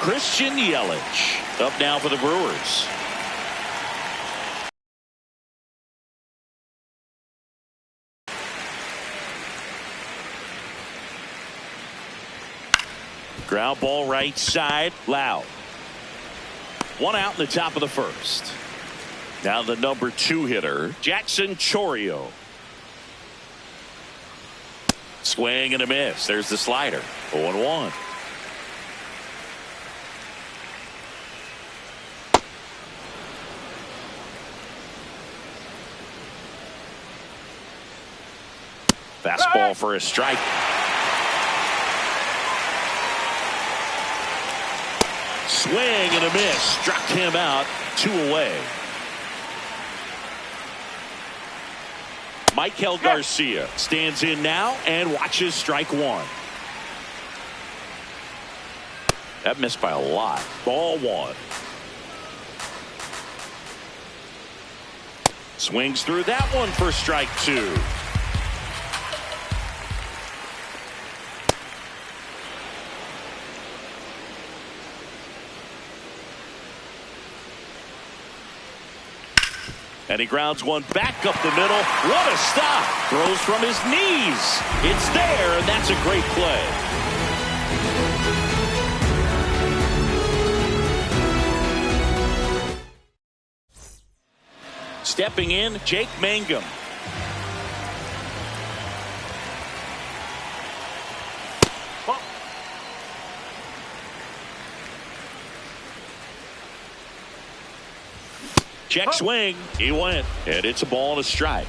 Christian Yelich up now for the Brewers. Ground ball right side. Loud. One out in the top of the first. Now the number 2 hitter, Jackson Chourio. Swing and a miss. There's the slider. 0-1. Fastball for a strike. Swing and a miss. Struck him out. 2 away. Michael Garcia stands in now and watches strike 1. That missed by a lot. Ball 1. Swings through that one for strike 2. And he grounds one back up the middle. What a stop. Throws from his knees. It's there, and that's a great play. Stepping in, Jake Mangum. Check swing. He went. And it's a ball and a strike.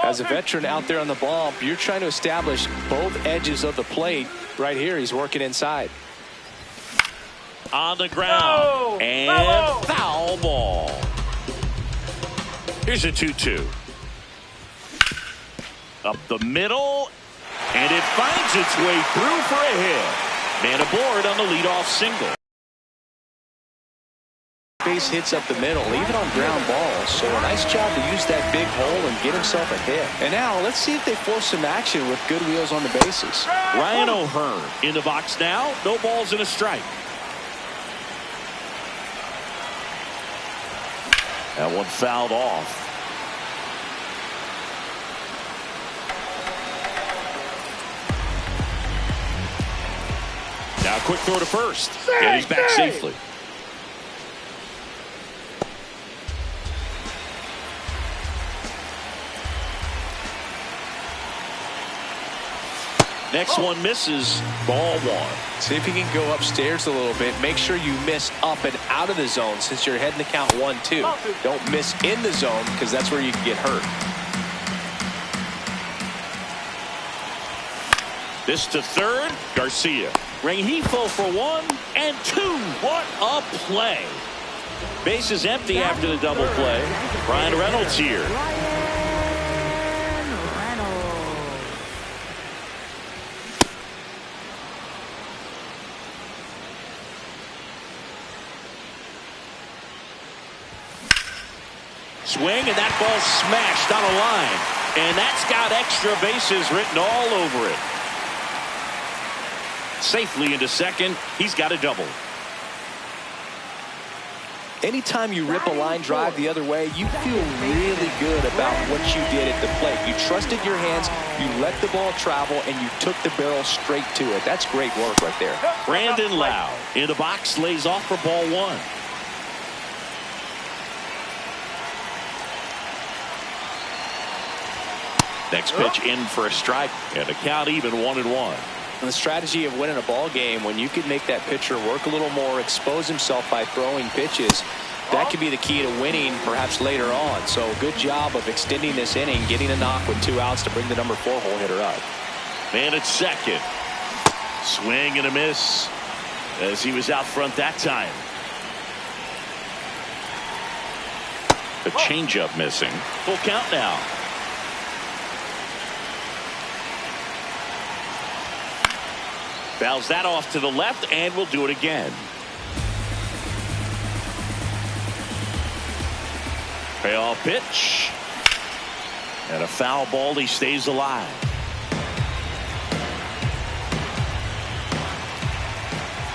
As a veteran out there on the ball, you're trying to establish both edges of the plate. Right here, he's working inside. On the ground. And foul ball. Here's a 2-2. Up the middle. And it finds its way through for a hit. Man aboard on the leadoff single. Base hits up the middle, even on ground balls. So a nice job to use that big hole and get himself a hit. And now let's see if they force some action with good wheels on the bases. Ryan O'Hearn in the box now. No balls and a strike. That one fouled off. Now a quick throw to first. And he's back safely. Next one misses. Ball 1. See if you can go upstairs a little bit. Make sure you miss up and out of the zone since you're heading to count 1-2. Don't miss in the zone because that's where you can get hurt. This to third. Garcia. Rengifo for 1 and 2. What a play. Base is empty after the double play. Ryan Reynolds here. Swing, and that ball smashed on a line. And that's got extra bases written all over it. Safely into second. He's got a double. Anytime you rip a line drive the other way, you feel really good about what you did at the plate. You trusted your hands, you let the ball travel, and you took the barrel straight to it. That's great work right there. Brandon Lau in the box, lays off for ball 1. Next pitch in for a strike, and a count even 1-1. And the strategy of winning a ball game, when you can make that pitcher work a little more, expose himself by throwing pitches, that could be the key to winning perhaps later on. So good job of extending this inning, getting a knock with 2 outs to bring the number 4 hole hitter up. Man at second. Swing and a miss as he was out front that time. A changeup missing. Full count now. Fouls that off to the left, and we'll do it again. Payoff pitch. And a foul ball. He stays alive.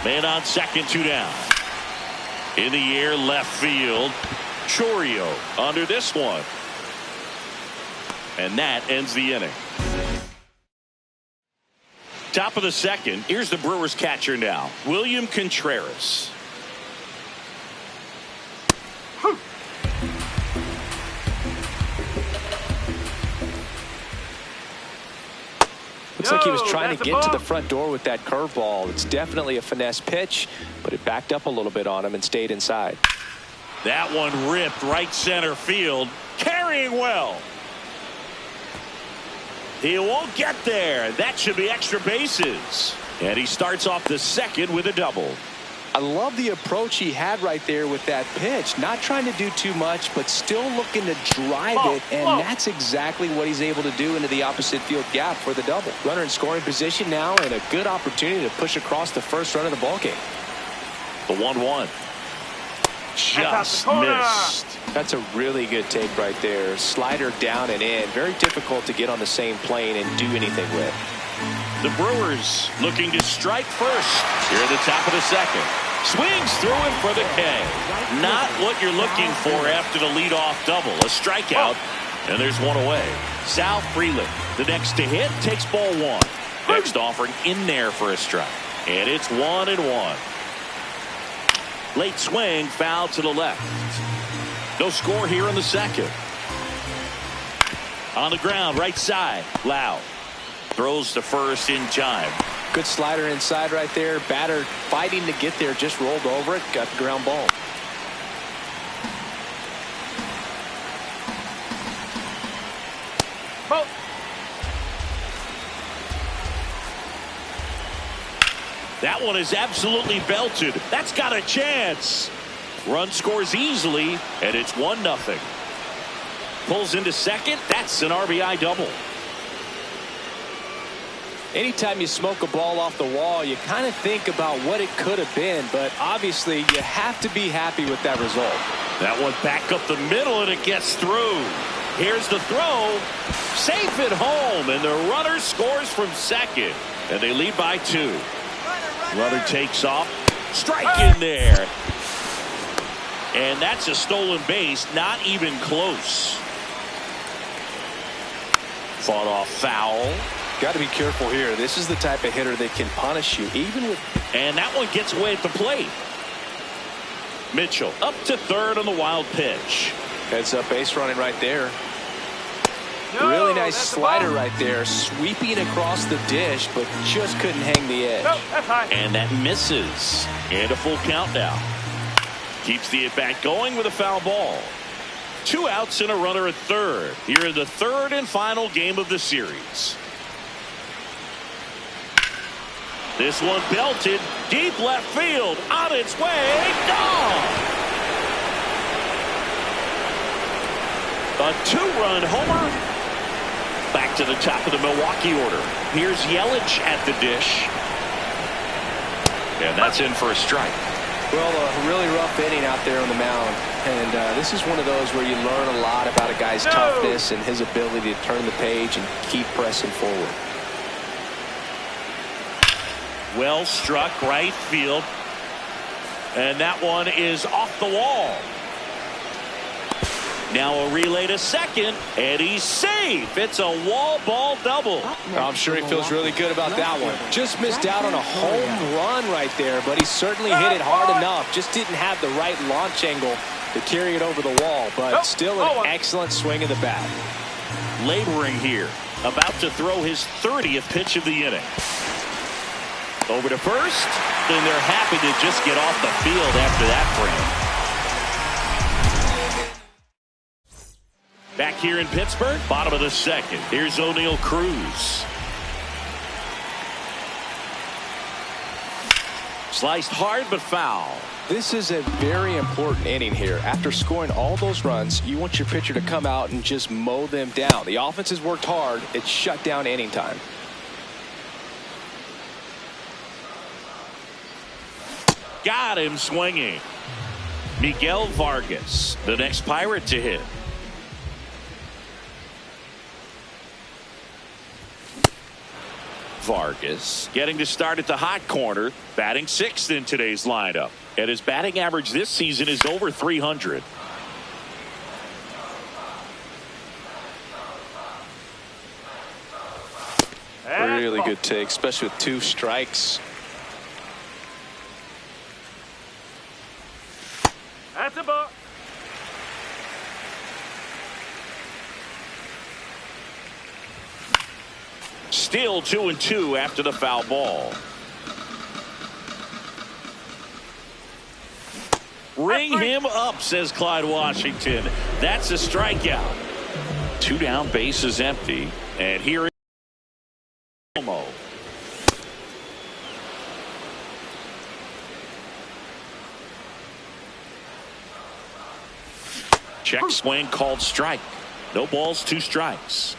Man on second, 2 down. In the air, left field. Chorio under this one. And that ends the inning. Top of the second. Here's the Brewers catcher now, William Contreras. Looks like he was trying to get to the front door with that curveball. It's definitely a finesse pitch, but it backed up a little bit on him and stayed inside. That one ripped right center field. Carrying well. He won't get there. That should be extra bases. And he starts off the second with a double. I love the approach he had right there with that pitch. Not trying to do too much, but still looking to drive it, and that's exactly what he's able to do into the opposite field gap for the double. Runner in scoring position now, and a good opportunity to push across the first run of the ballgame. The 1-1. Just missed. That's a really good take right there. Slider down and in. Very difficult to get on the same plane and do anything with. The Brewers looking to strike first here at the top of the second. Swings through him for the K. Not what you're looking for after the leadoff double. A strikeout, and there's one away. Sal Freeland, the next to hit, takes ball 1. Next offering in there for a strike. And it's 1-1. Late swing, foul to the left. No score here in the second. On the ground, right side, Lau. Throws to first in time. Good slider inside right there. Batter fighting to get there, just rolled over it, got the ground ball. That one is absolutely belted. That's got a chance. Run scores easily, and it's 1-0. Pulls into second. That's an RBI double. Anytime you smoke a ball off the wall, you kind of think about what it could have been, but obviously you have to be happy with that result. That one back up the middle, and it gets through. Here's the throw. Safe at home, and the runner scores from second, and they lead by 2. Runner takes off. Strike in there. And that's a stolen base. Not even close. Fought off foul. Got to be careful here. This is the type of hitter that can punish you, even with. And that one gets away at the plate. Mitchell up to third on the wild pitch. Heads up base running right there. Really nice slider right there, sweeping across the dish, but just couldn't hang the edge. And that misses. And a full count now. Keeps the at-bat going with a foul ball. 2 outs and a runner at third. Here in the third and final game of the series. This one belted deep left field, on its way, gone. A 2-run homer. Back to the top of the Milwaukee order. Here's Yelich at the dish. And that's in for a strike. Well, a really rough inning out there on the mound. And this is one of those where you learn a lot about a guy's toughness and his ability to turn the page and keep pressing forward. Well struck right field. And that one is off the wall. Now a relay to second, and he's safe. It's a wall ball double. I'm sure he feels really good about that one. Just missed out on a home run right there, but he certainly hit it hard enough. Just didn't have the right launch angle to carry it over the wall, but still an excellent swing of the bat. Laboring here, about to throw his 30th pitch of the inning. Over to first, and they're happy to just get off the field after that frame. Back here in Pittsburgh, bottom of the second. Here's O'Neal Cruz. Sliced hard but foul. This is a very important inning here. After scoring all those runs, you want your pitcher to come out and just mow them down. The offense has worked hard. It's shut down inning time. Got him swinging. Miguel Vargas, the next Pirate to hit. Vargas getting to start at the hot corner, batting sixth in today's lineup. And his batting average this season is over 300. Really good take, especially with 2 strikes. That's a ball. Still 2-2 after the foul ball. Ring him up, says Clyde Washington. That's a strikeout. 2 down, bases empty. And here is Perdomo. Check swing called strike. No balls, 2 strikes.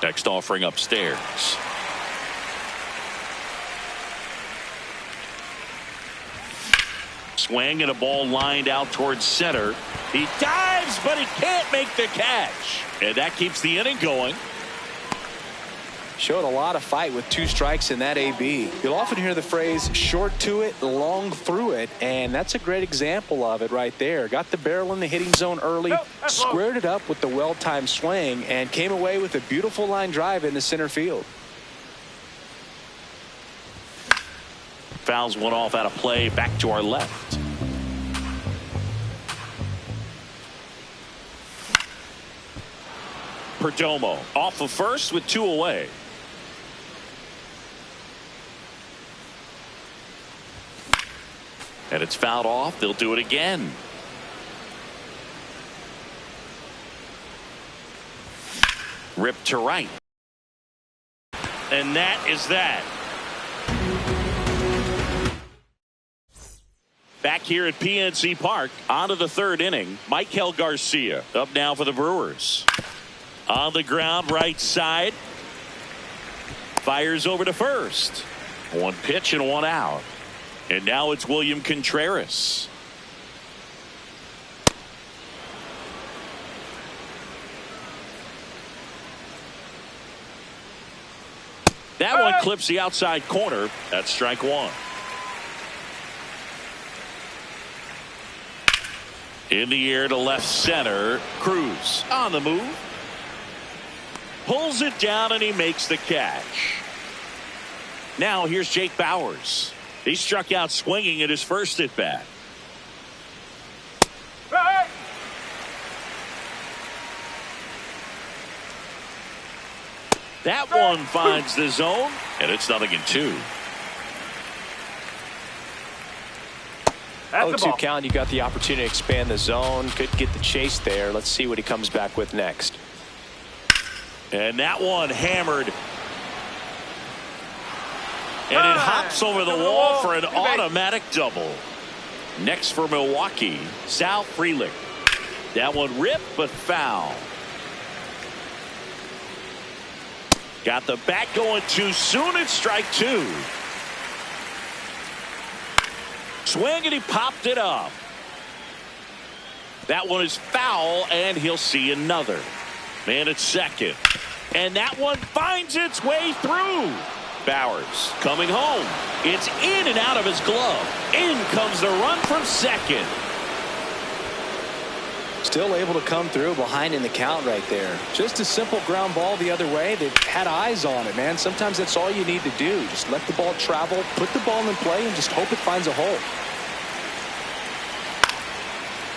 Next offering upstairs. Swing and a ball lined out towards center. He dives, but he can't make the catch. And that keeps the inning going. Showed a lot of fight with 2 strikes in that AB. You'll often hear the phrase short to it, long through it, and that's a great example of it right there. Got the barrel in the hitting zone early, squared it up with the well-timed swing, and came away with a beautiful line drive into center field. Fouls one off out of play, back to our left. Perdomo off of first with 2 away. And it's fouled off. They'll do it again. Ripped to right. And that is that. Back here at PNC Park, on to the 3rd inning. Michael Garcia up now for the Brewers. On the ground, right side. Fires over to first. 1 pitch and 1 out. And now it's William Contreras. That one clips the outside corner. That's strike 1. In the air to left center. Cruz on the move. Pulls it down and he makes the catch. Now here's Jake Bauers. He struck out swinging at his first at bat. That one finds the zone, and it's 0-2. 0-2 count. You got the opportunity to expand the zone. Could get the chase there. Let's see what he comes back with next. And that one hammered. And it hops over the wall for an automatic double. Next for Milwaukee, Sal Frelick. That one ripped but foul. Got the bat going too soon. It's strike 2. Swing and he popped it up. That one is foul and he'll see another. Man at second. And that one finds its way through. Bauers coming home. It's in and out of his glove. In comes the run from second. Still able to come through behind in the count right there. Just a simple ground ball the other way. They've had eyes on it, man. Sometimes that's all you need to do. Just let the ball travel, put the ball in play, and just hope it finds a hole.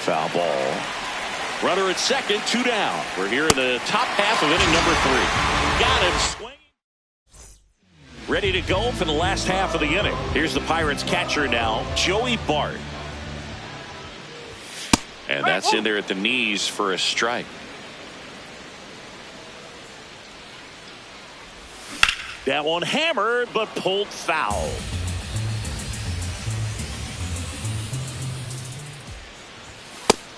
Foul ball. Runner at second, 2 down. We're here in the top half of inning number 3. Got him swinging. Ready to go for the last half of the inning. Here's the Pirates catcher now, Joey Bart. And that's in there at the knees for a strike. That one hammered but pulled foul.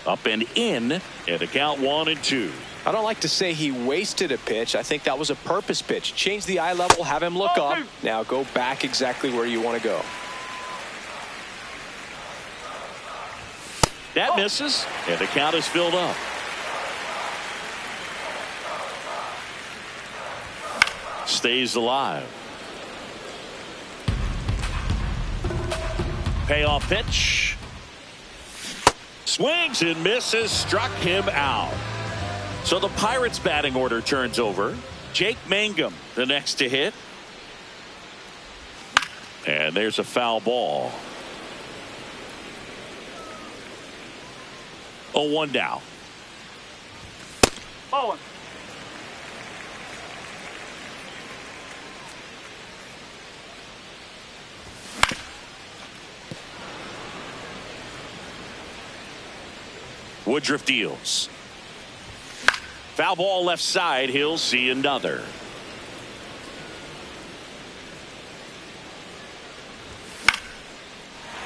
Up and in, and the count 1-2. I don't like to say he wasted a pitch. I think that was a purpose pitch. Change the eye level, have him look up. Now go back exactly where you want to go. That misses, and the count is filled up. Stays alive. Payoff pitch. Swings and misses, struck him out. So the Pirates batting order turns over. Jake Mangum the next to hit. And there's a foul ball. 0-1 now. Oh. Woodruff deals. Foul ball left side. He'll see another.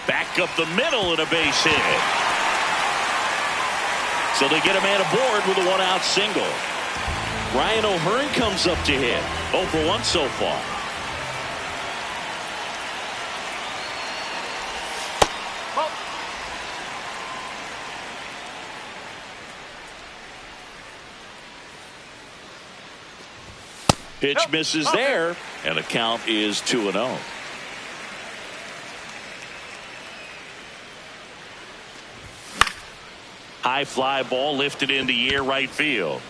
Back up the middle and a base hit. So they get a man aboard with a one-out single. Ryan O'Hearn comes up to hit. 0 for 1 so far. Pitch misses there, and the count is 2-0. High fly ball lifted in the air right field.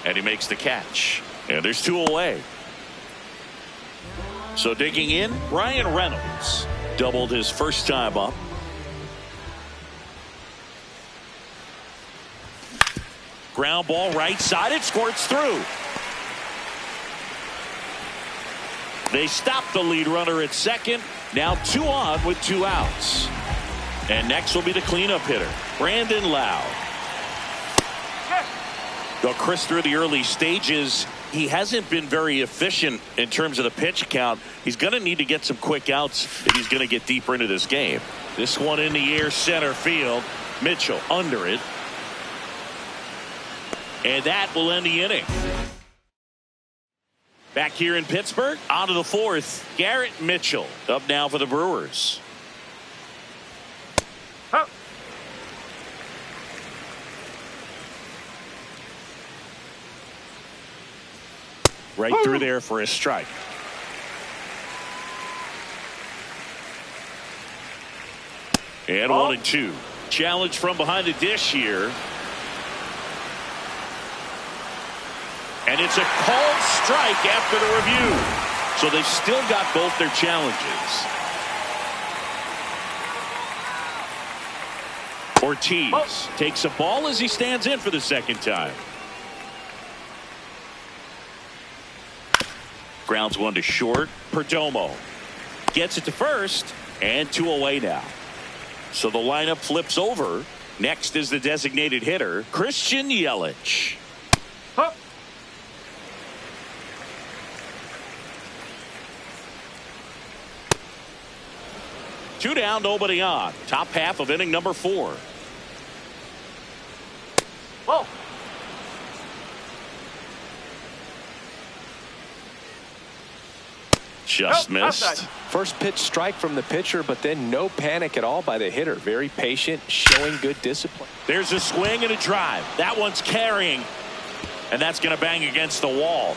And he makes the catch. And there's 2 away. So digging in, Ryan Reynolds doubled his first time up. Ground ball right side. It squirts through. They stop the lead runner at second. Now 2 on with 2 outs. And next will be the cleanup hitter, Brandon Lowe. Though Chris, through the early stages, he hasn't been very efficient in terms of the pitch count. He's going to need to get some quick outs if he's going to get deeper into this game. This one in the air, center field. Mitchell under it. And that will end the inning. Back here in Pittsburgh, on to the 4th, Garrett Mitchell up now for the Brewers. Right through there for a strike. And 1-2. Challenge from behind the dish here. And it's a called strike after the review. So they've still got both their challenges. Ortiz takes a ball as he stands in for the second time. Grounds one to short. Perdomo gets it to first, and 2 away now. So the lineup flips over. Next is the designated hitter, Christian Yelich. Two down, nobody on. Top half of inning number 4. Whoa. Just missed. First pitch strike from the pitcher, but then no panic at all by the hitter. Very patient, showing good discipline. There's a swing and a drive. That one's carrying, and that's going to bang against the wall.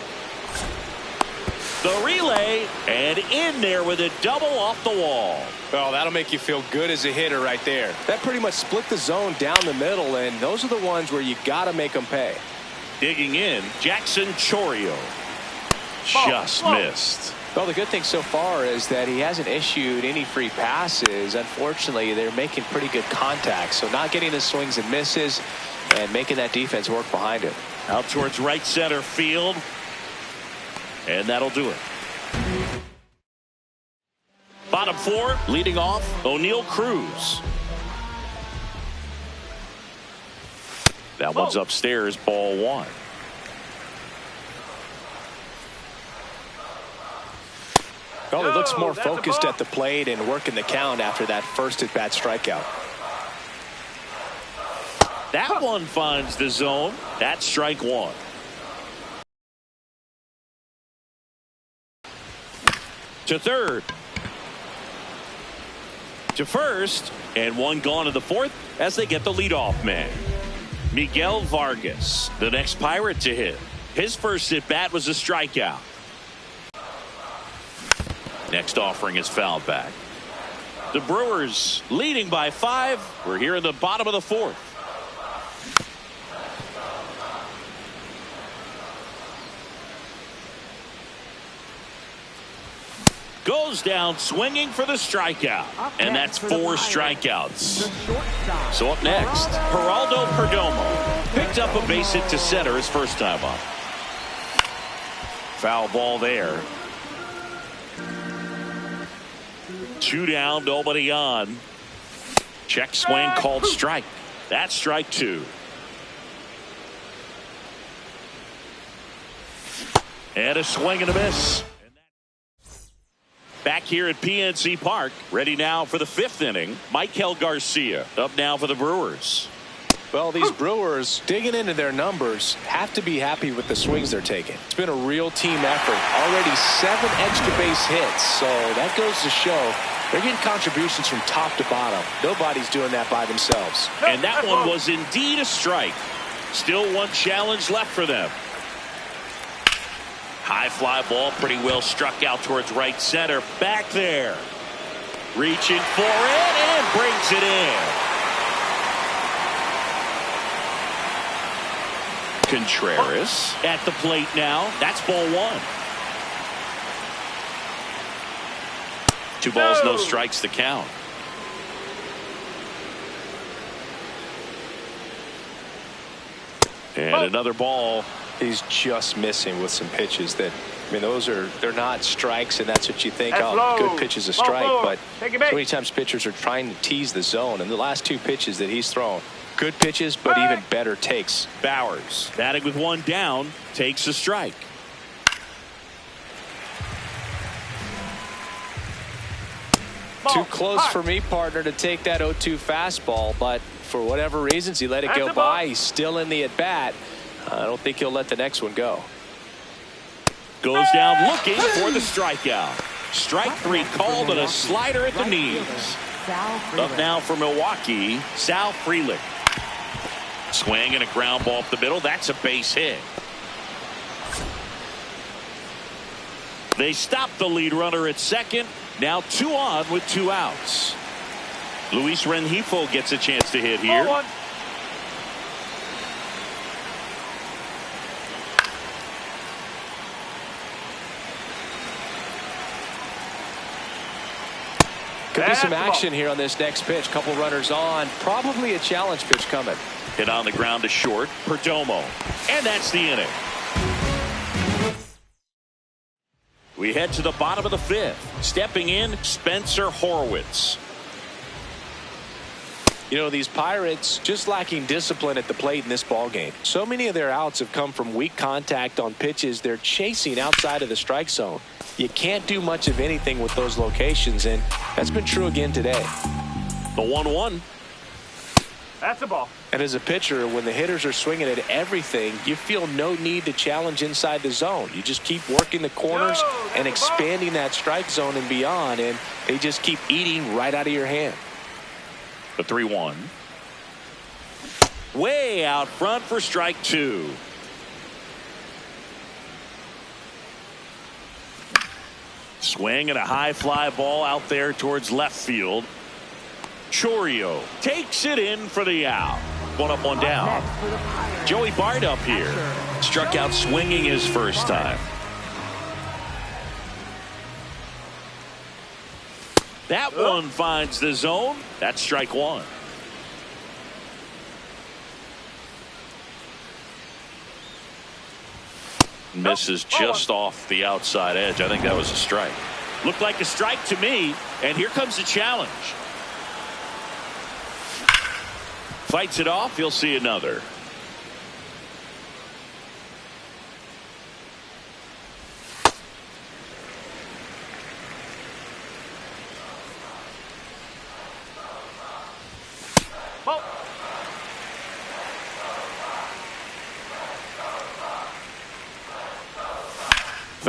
The relay, and in there with a double off the wall. Oh, that'll make you feel good as a hitter right there. That pretty much split the zone down the middle, and those are the ones where you got to make them pay. Digging in, Jackson Chourio. Just missed. Well, the good thing so far is that he hasn't issued any free passes. Unfortunately, they're making pretty good contact, so not getting the swings and misses and making that defense work behind him. Out towards right center field. And that'll do it. Bottom 4, leading off, O'Neal Cruz. That one's upstairs, ball 1. Well, he looks more focused at the plate and working the count after that first at-bat strikeout. That one finds the zone. That's strike one. To third. To first. And one gone to the fourth as they get the leadoff man. Miguel Vargas, the next Pirate to hit. His first at bat was a strikeout. Next offering is fouled back. The Brewers leading by 5. We're here in the bottom of the fourth. Goes down swinging for the strikeout. And that's 4 strikeouts. So up next, Geraldo Perdomo picked up a base hit to center his first time up. Foul ball there. 2 down, nobody on. Check swing called strike. That's strike 2. And a swing and a miss. Back here at PNC Park, ready now for the 5th inning. Michael Garcia up now for the Brewers. Well, these Brewers, digging into their numbers, have to be happy with the swings they're taking. It's been a real team effort. Already 7 extra base hits, so that goes to show they're getting contributions from top to bottom. Nobody's doing that by themselves. And that one was indeed a strike. Still one challenge left for them. High fly ball, pretty well struck out towards right center. Back there. Reaching for it and brings it in. Contreras at the plate now. That's ball 1. 2 balls, no strikes to count. And another ball. He's just missing with some pitches that, I mean, they're not strikes, and that's what you think. Oh, good pitch is a strike, but so many times pitchers are trying to tease the zone. And the last 2 pitches that he's thrown, good pitches, but even better takes. Bowers batting with 1 down, takes a strike. Too close for me, partner, to take that 0-2 fastball, but for whatever reasons, he let it go by. He's still in the at-bat. I don't think he'll let the next one go. Goes down looking for the strikeout. Strike 3 called on a slider at the knees. Up now for Milwaukee, Sal Frelick. Swing and a ground ball up the middle. That's a base hit. They stop the lead runner at second. Now 2 on with 2 outs. Luis Rengifo gets a chance to hit here. Could be some action here on this next pitch. Couple runners on. Probably a challenge pitch coming. Hit on the ground to short. Perdomo. And that's the inning. We head to the bottom of the 5th. Stepping in, Spencer Horwitz. You know, these Pirates just lacking discipline at the plate in this ball game. So many of their outs have come from weak contact on pitches they're chasing outside of the strike zone. You can't do much of anything with those locations, and that's been true again today. The 1-1. That's a ball. And as a pitcher, when the hitters are swinging at everything, you feel no need to challenge inside the zone. You just keep working the corners and expanding that strike zone and beyond, and they just keep eating right out of your hand. The 3-1. Way out front for strike 2. Swing and a high fly ball out there towards left field. Chorio takes it in for the out. 1 up, 1 down. Joey Bart up here. Struck out swinging his first time. That one finds the zone. That's strike 1. Misses just off the outside edge. I think that was a strike. Looked like a strike to me. And here comes the challenge. Fights it off. He'll see another.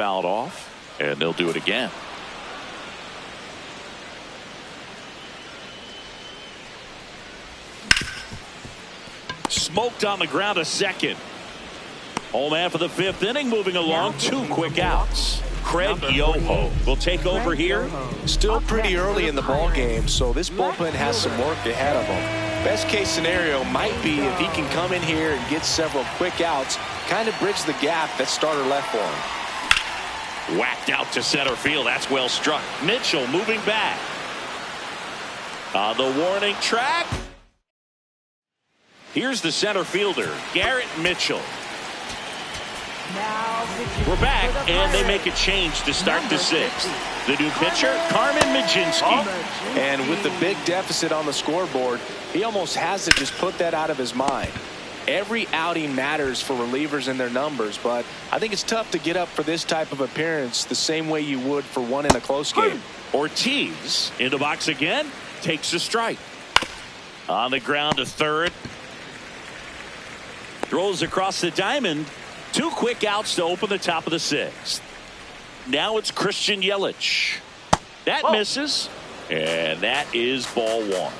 fouled off, and they'll do it again. Smoked on the ground a second. Home half of the fifth inning, moving along. 2 quick outs. Craig Yoho will take over here. Still pretty early in the ball game, so this bullpen has some work ahead of them. Best case scenario might be if he can come in here and get several quick outs, kind of bridge the gap that starter left for him. Whacked out to center field. That's well struck. Mitchell moving back. On the warning track. Here's the center fielder, Garrett Mitchell. We're back, and they make a change to start the sixth. The new pitcher, Carmen Majinski. And with the big deficit on the scoreboard, he almost has to just put that out of his mind. Every outing matters for relievers and their numbers, but I think it's tough to get up for this type of appearance the same way you would for one in a close game. Ortiz in the box again, takes a strike. On the ground to third. Throws across the diamond. 2 quick outs to open the top of the sixth. Now it's Christian Yelich. That misses, and that is ball 1.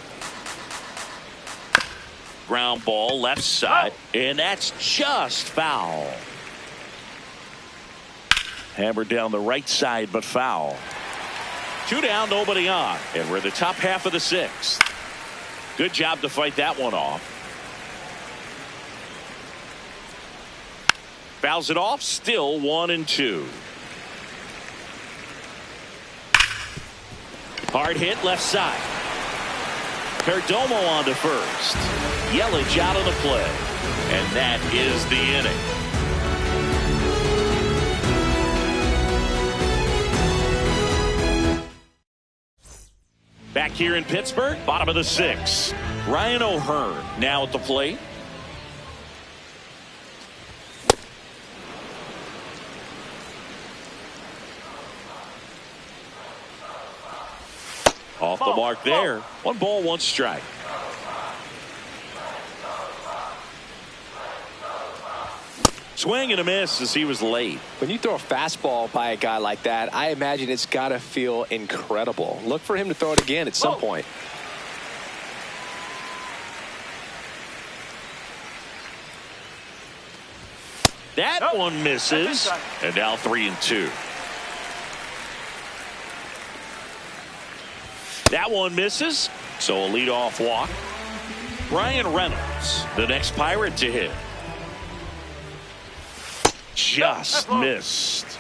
Ground ball left side, and that's just foul. Hammered down the right side, but foul. 2 down, nobody on, and we're in the top half of the sixth. Good job to fight that one off. Fouls it off, still 1-2. Hard hit left side. Perdomo on to first. Yelich out of the play. And that is the inning. Back here in Pittsburgh, bottom of the sixth. Ryan O'Hearn now at the plate. Off the mark there. 1 ball, 1 strike. Swing and a miss as he was late. When you throw a fastball by a guy like that, I imagine it's got to feel incredible. Look for him to throw it again at some point. That one misses. And now 3-2. That one misses, so a leadoff walk. Brian Reynolds, the next Pirate to hit. Just missed.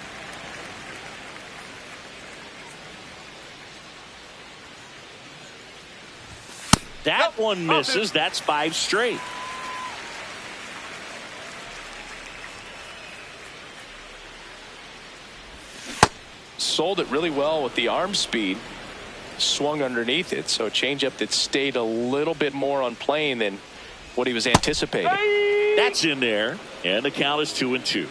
That one misses. That's 5 straight. Sold it really well with the arm speed. Swung underneath it, so a changeup that stayed a little bit more on plane than what he was anticipating. That's in there, and the count is 2-2.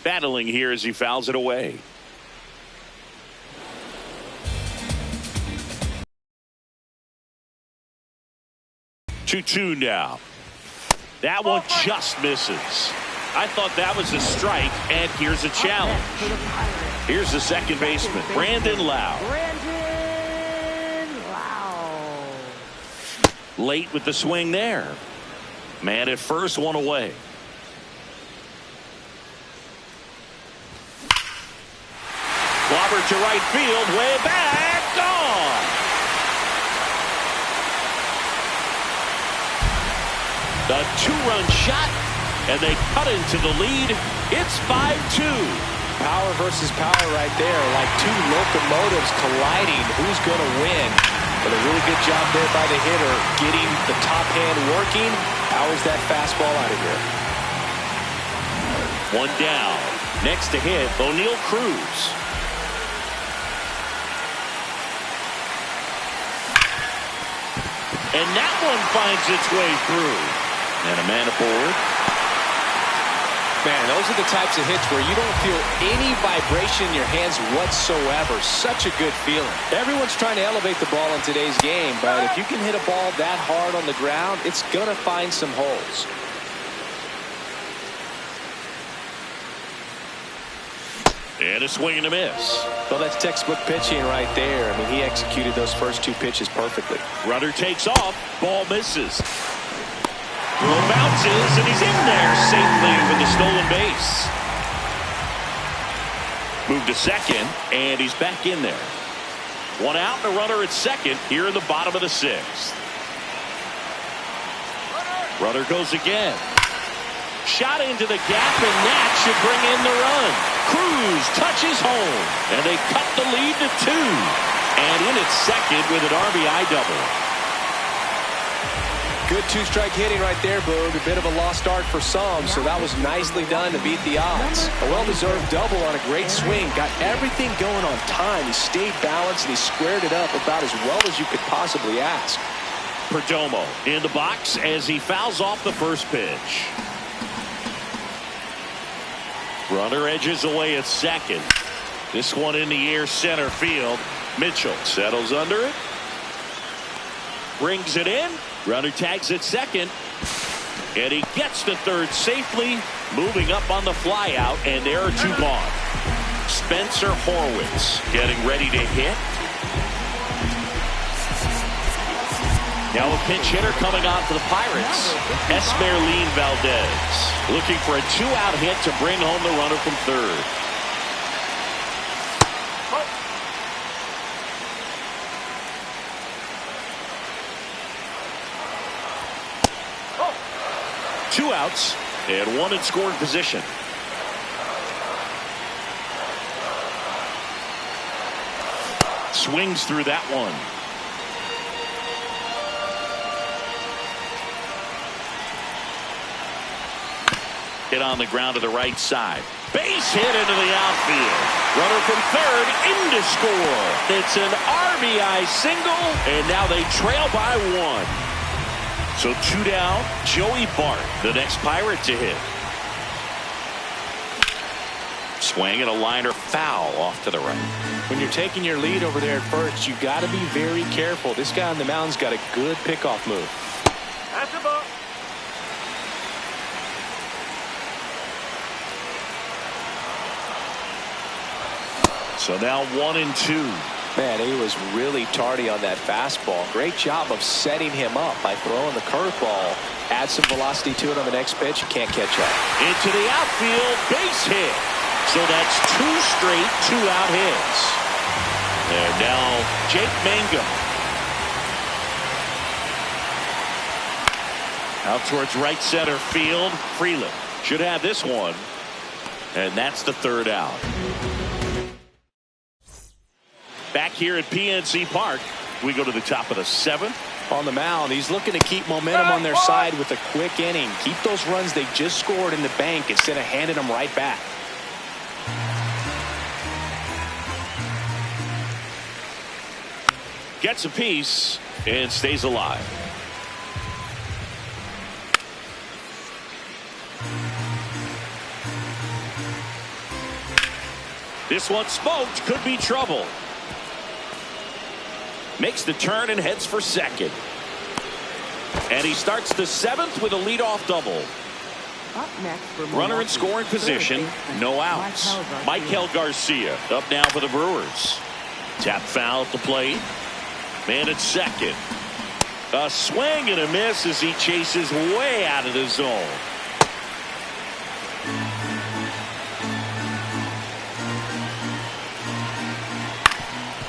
Battling here as he fouls it away. 2-2 now. That one just misses. I thought that was a strike, and here's a challenge. Here's the second baseman, Brandon Lau. Late with the swing there. Man at first, 1 away. Clobber to right field, way back, gone. The 2-run shot. And they cut into the lead. It's 5-2. Power versus power right there. Like 2 locomotives colliding. Who's going to win? But a really good job there by the hitter. Getting the top hand working. Powers that fastball out of here. 1 down. Next to hit, O'Neal Cruz. And that one finds its way through. And a man aboard. Man, those are the types of hits where you don't feel any vibration in your hands whatsoever. Such a good feeling. Everyone's trying to elevate the ball in today's game, but if you can hit a ball that hard on the ground, it's going to find some holes. And a swing and a miss. Well, that's textbook pitching right there. I mean, he executed those first two pitches perfectly. Runner takes off. Ball misses. Throw bounces, and he's in there safely with the stolen base. Move to second, and he's back in there. One out and a runner at second here in the bottom of the sixth. Runner goes again. Shot into the gap, and that should bring in the run. Cruz touches home, and they cut the lead to 2. And in at second with an RBI double. Good two-strike hitting right there, Boog. A bit of a lost start for some, so that was nicely done to beat the odds. A well-deserved double on a great swing. Got everything going on time. He stayed balanced, and he squared it up about as well as you could possibly ask. Perdomo in the box as he fouls off the first pitch. Runner edges away at second. This one in the air center field. Mitchell settles under it. Brings it in. Runner tags at second. And he gets to third safely. Moving up on the fly out. And there are 2 gone. Spencer Horwitz getting ready to hit. Now a pinch hitter coming on for the Pirates. Esmeralyn Valdez looking for a 2-out hit to bring home the runner from third. Two outs and one in scoring position. Swings through that one. Hit on the ground to the right side. Base hit into the outfield. Runner from third in to score. It's an RBI single, and now they trail by 1. So 2 down. Joey Bart, the next Pirate to hit. Swing and a liner foul off to the right. When you're taking your lead over there at first, you got to be very careful. This guy on the mound's got a good pickoff move. That's a ball. So now 1-2. Man, he was really tardy on that fastball. Great job of setting him up by throwing the curveball. Add some velocity to it on the next pitch. You can't catch up. Into the outfield, base hit. So that's 2 straight 2-out hits. And now Jake Mangum. Out towards right center field. Freeland should have this one. And that's the 3rd out. Back here at PNC Park, we go to the top of the 7th. On the mound, he's looking to keep momentum on their side with a quick inning. Keep those runs they just scored in the bank instead of handing them right back. Gets a piece and stays alive. This one smoked, could be trouble. Makes the turn and heads for second. And he starts the 7th with a leadoff double. Up next for Runner in scoring position, no outs. Michael Garcia up now for the Brewers. Tap foul at the plate. Man at second. A swing and a miss as he chases way out of the zone.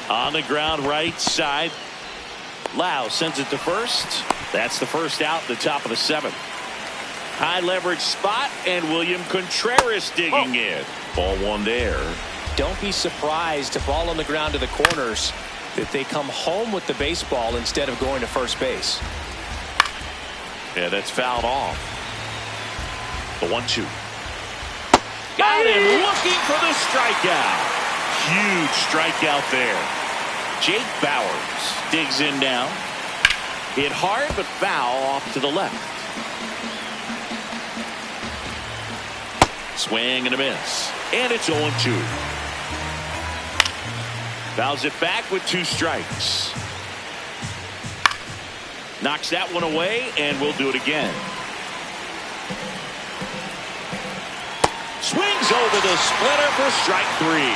On the ground right side. Lau sends it to first. That's the first out in the top of the 7th. High leverage spot and William Contreras digging in. Ball 1 there. Don't be surprised to ball on the ground to the corners that they come home with the baseball instead of going to first base. Yeah, that's fouled off. The 1-2. Got him looking for the strikeout. Huge strikeout there. Jake Bowers digs in now. Hit hard but foul off to the left. Swing and a miss. And it's 0-2. Fouls it back with 2 strikes. Knocks that one away, and we'll do it again. Swings over the splitter for strike 3.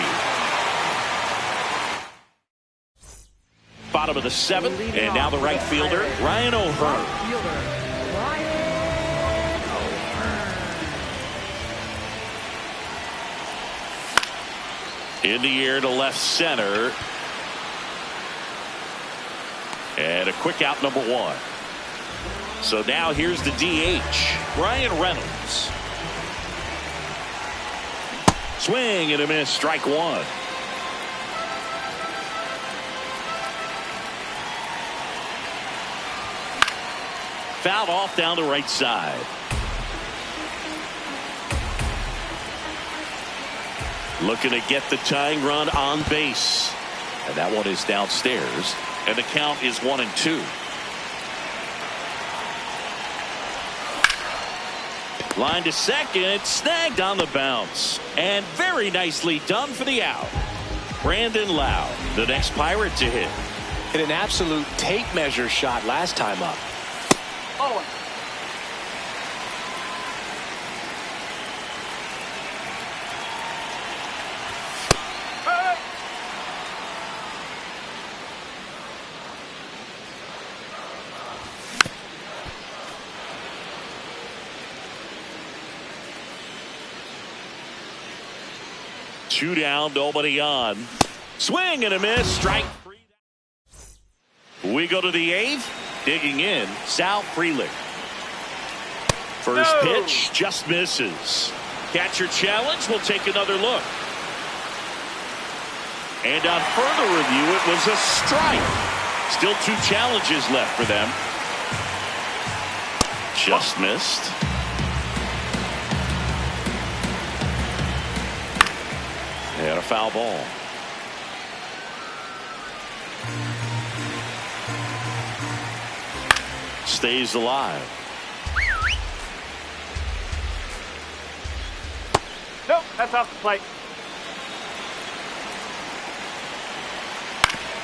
Bottom of the 7th, and now the right fielder, Ryan O'Hearn. In the air to left center. And a quick out, number 1. So now here's the DH, Ryan Reynolds. Swing and a miss, strike 1. Fouled off down the right side. Looking to get the tying run on base. And that one is downstairs. And the count is 1-2. Line to second. Snagged on the bounce. And very nicely done for the out. Brandon Lowe, the next Pirate to hit. Hit an absolute tape measure shot last time up. Oh. 2 down, nobody on. Swing and a miss, strike 3. We go to the 8th. Digging in, Sal Frelick. First pitch just misses. Catcher challenge. We'll take another look. And on further review, it was a strike. Still 2 challenges left for them. Just missed. And a foul ball. Stays alive. Nope, that's off the plate.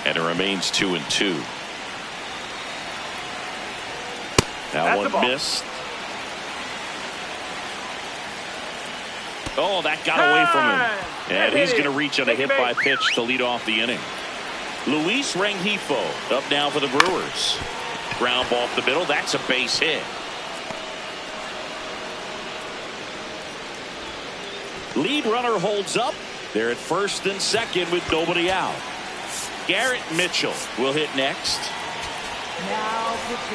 And it remains 2-2. Now That's one missed. Oh, that got away from him. And he's going to reach on a hit by pitch to lead off the inning. Luis Rengifo up now for the Brewers. Ground ball up the middle. That's a base hit. Lead runner holds up. They're at first and second with nobody out. Garrett Mitchell will hit next.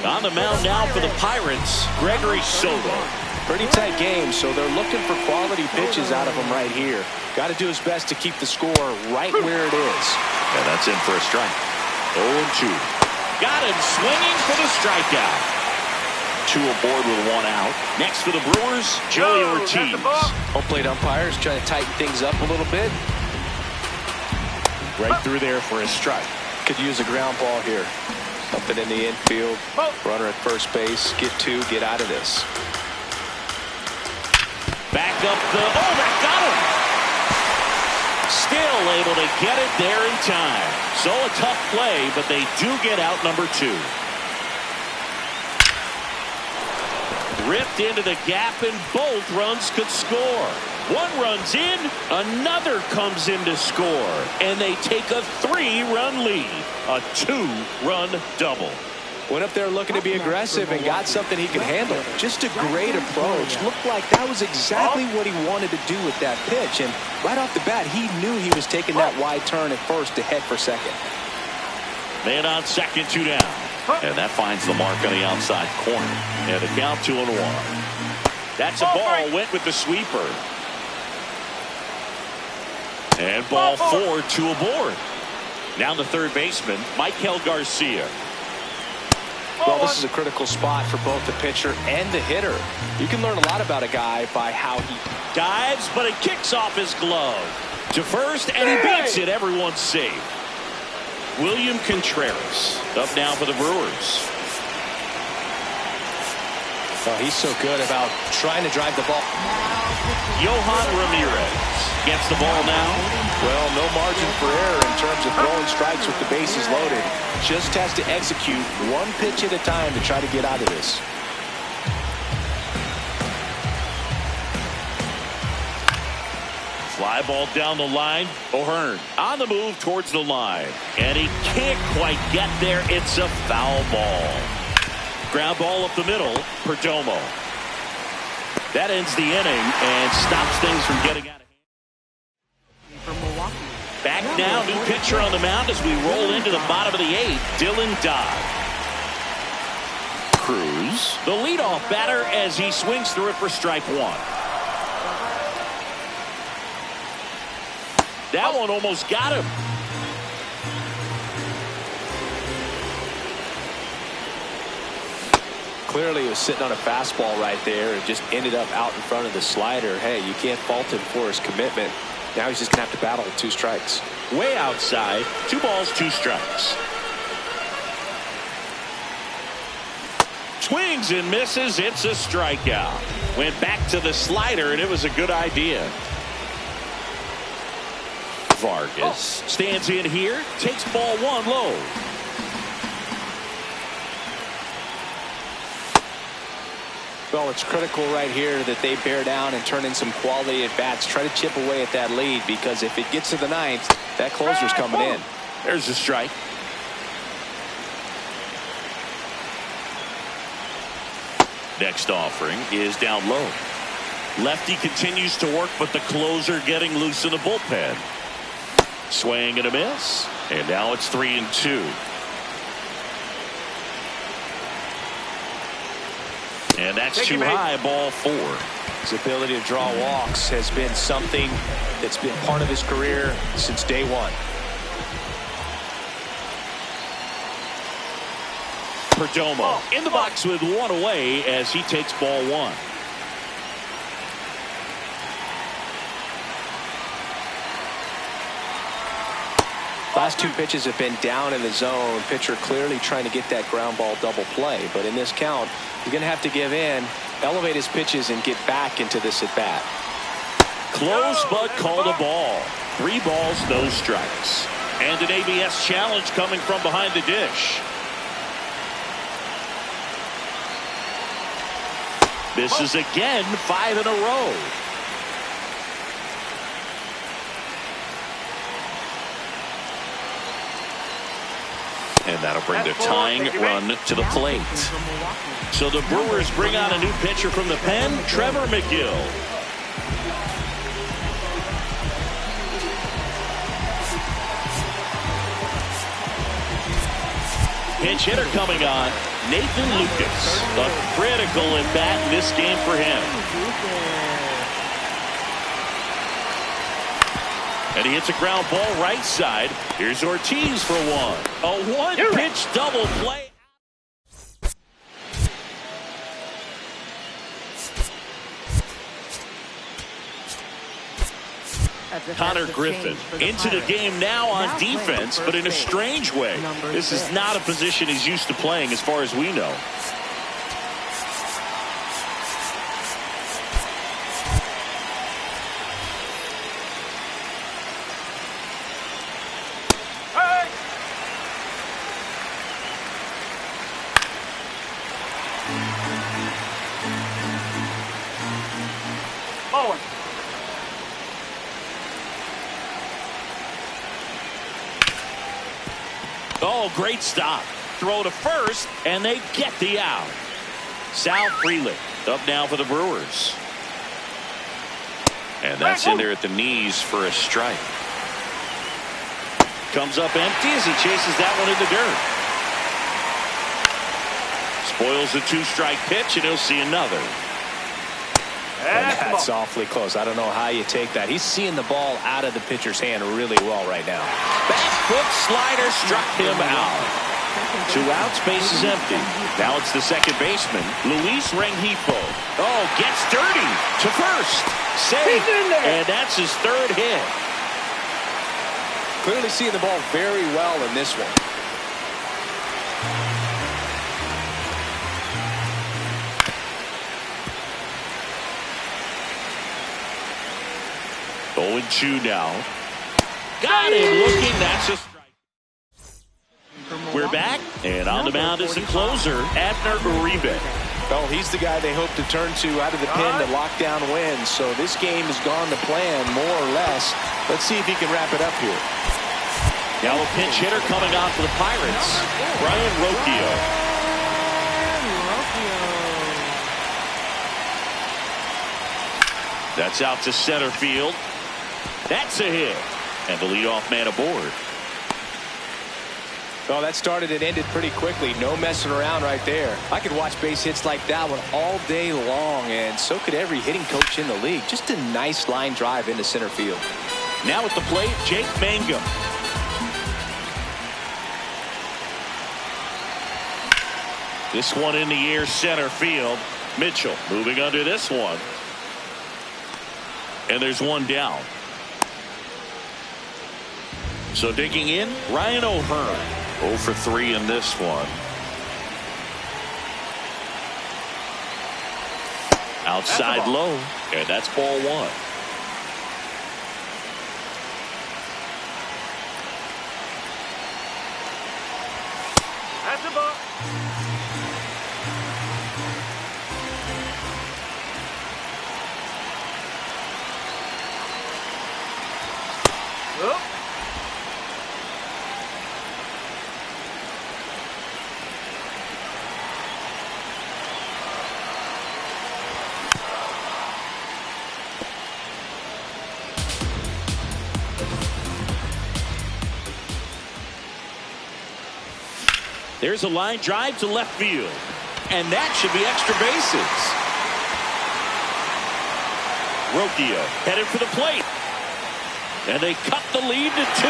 On the mound now for the Pirates, Gregory Soto. Pretty tight game, so they're looking for quality pitches out of him right here. Got to do his best to keep the score right where it is. And that's in for a strike. 0-2. Got him swinging for the strikeout. 2 aboard with 1 out. Next for the Brewers, Joey Ortiz. Home plate umpires trying to tighten things up a little bit. Right through there for a strike. Could use a ground ball here. Something in the infield. Runner at first base. Get 2. Get out of this. Back up the... Oh, that got him! Still able to get it there in time. So a tough play, but they do get out number 2. Ripped into the gap, and both runs could score. 1 runs in, another comes in to score, and they take a 3-run lead. A 2-run double. Went up there looking to be aggressive and got something he could handle. Just a great approach. Looked like that was exactly what he wanted to do with that pitch. And right off the bat, he knew he was taking that wide turn at first to head for second. Man on second, 2 down. And that finds the mark on the outside corner. And the count 2-1. That's a ball. Went with the sweeper. And ball 4, 2 aboard. Now the third baseman, Michael Garcia. Well, this is a critical spot for both the pitcher and the hitter. You can learn a lot about a guy by how he dives, but it kicks off his glove to first, and he beats it. Everyone's safe. William Contreras up now for the Brewers. Oh, he's so good about trying to drive the ball. Johan Ramirez gets the ball now. Well, no margin for error in terms of throwing strikes with the bases loaded. Just has to execute one pitch at a time to try to get out of this. Fly ball down the line. O'Hearn on the move towards the line. And he can't quite get there. It's a foul ball. Ground ball up the middle. Perdomo. That ends the inning and stops things from getting out of hand. Back now, new pitcher on the mound as we roll into the bottom of the 8th. Dylan Dodd. Cruz, the leadoff batter as he swings through it for strike 1. That one almost got him. Clearly he was sitting on a fastball right there and just ended up out in front of the slider. Hey, you can't fault him for his commitment. Now he's just going to have to battle with 2 strikes. Way outside. 2 balls, 2 strikes. Swings and misses. It's a strikeout. Went back to the slider, and it was a good idea. Vargas stands in here. Takes ball 1 low. Well, it's critical right here that they bear down and turn in some quality at bats. Try to chip away at that lead, because if it gets to the 9th, that closer's coming in. There's a strike. Next offering is down low. Lefty continues to work, but the closer getting loose in the bullpen. Swing and a miss. And now it's 3-2. And that's too high, ball 4. His ability to draw walks has been something that's been part of his career since day 1. Perdomo in the box with 1 away as he takes ball 1. Last 2 pitches have been down in the zone. Pitcher clearly trying to get that ground ball double play. But in this count, he's going to have to give in, elevate his pitches, and get back into this at bat. Close, but called a ball. 3 balls, no strikes. And an ABS challenge coming from behind the dish. Misses again, 5 in a row. And that'll bring the tying run to the plate. So the Brewers bring on a new pitcher from the pen, Trevor McGill. Pinch hitter coming on, Nathan Lucas. A critical at bat in this game for him. And he hits a ground ball right side. Here's Ortiz for 1. A 1-pitch double play. Connor Griffin into the game now on defense, but in a strange way. This is not a position he's used to playing as far as we know. Oh, great stop. Throw to first, and they get the out. Sal Frelick up now for the Brewers. And that's in there at the knees for a strike. Comes up empty as he chases that one in the dirt. Spoils the 2-strike pitch, and he'll see another. And that's awfully close. I don't know how you take that. He's seeing the ball out of the pitcher's hand really well right now. Back foot slider struck him out. 2 outs, base is empty. Now it's the second baseman, Luis Rengifo. Oh, gets dirty to first. Safe. And that's his 3rd hit. Clearly seeing the ball very well in this one. 0-2 now. Got him looking. That's a strike. We're back, and on the mound is the closer, Abner Uribe. Oh, he's the guy they hope to turn to out of the pen to lock down wins. So this game has gone to plan, more or less. Let's see if he can wrap it up here. Now a pinch hitter coming on for the Pirates, Brian Rocchio. That's out to center field. That's a hit. And the leadoff man aboard. Well, that started and ended pretty quickly. No messing around right there. I could watch base hits like that one all day long, and so could every hitting coach in the league. Just a nice line drive into center field. Now at the plate, Jake Mangum. This one in the air, center field. Mitchell moving under this one. And there's one down. So digging in, Ryan O'Hearn. 0 for 3 in this one. Outside low, and that's ball 1. That's a ball. Whoop. There's a line drive to left field. And that should be extra bases. Rocchio headed for the plate. And they cut the lead to 2.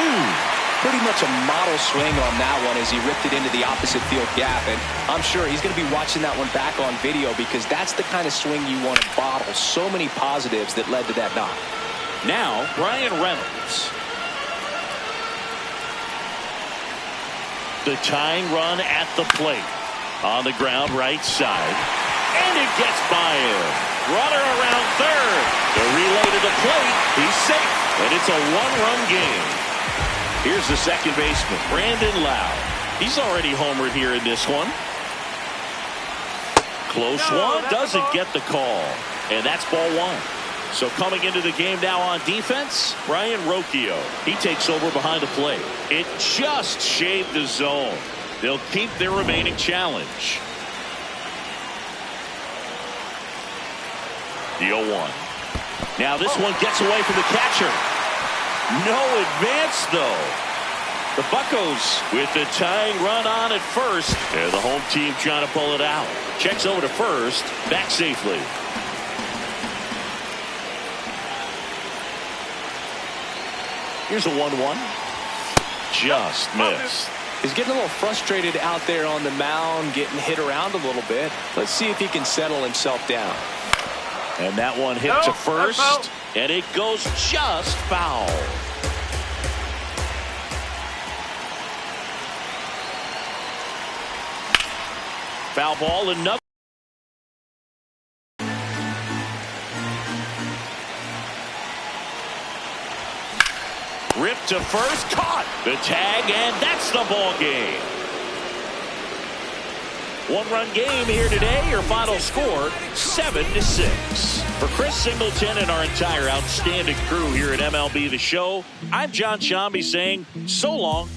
Pretty much a model swing on that one as he ripped it into the opposite field gap. And I'm sure he's going to be watching that one back on video because that's the kind of swing you want to bottle. So many positives that led to that knock. Now, Brian Reynolds. The tying run at the plate. On the ground right side. And it gets by him. Runner around third. The relay to the plate. He's safe. And it's a one-run game. Here's the second baseman, Brandon Lowe. He's already homered here in this one. Close one. Doesn't get the call. And that's ball 1. So coming into the game now on defense, Brian Rocchio. He takes over behind the plate. It just shaved the zone. They'll keep their remaining challenge. The 0-1. Now this one gets away from the catcher. No advance though. The Buccos with the tying run on at first. And the home team trying to pull it out. Checks over to first. Back safely. Here's a 1-1. Just missed. He's getting a little frustrated out there on the mound, getting hit around a little bit. Let's see if he can settle himself down. And that one hit to first, and it goes just foul. Foul ball, another. Ripped to first, caught the tag, and that's the ball game. One-run game here today. Your final score, 7-6. For Chris Singleton and our entire outstanding crew here at MLB The Show, I'm John Shambi saying so long.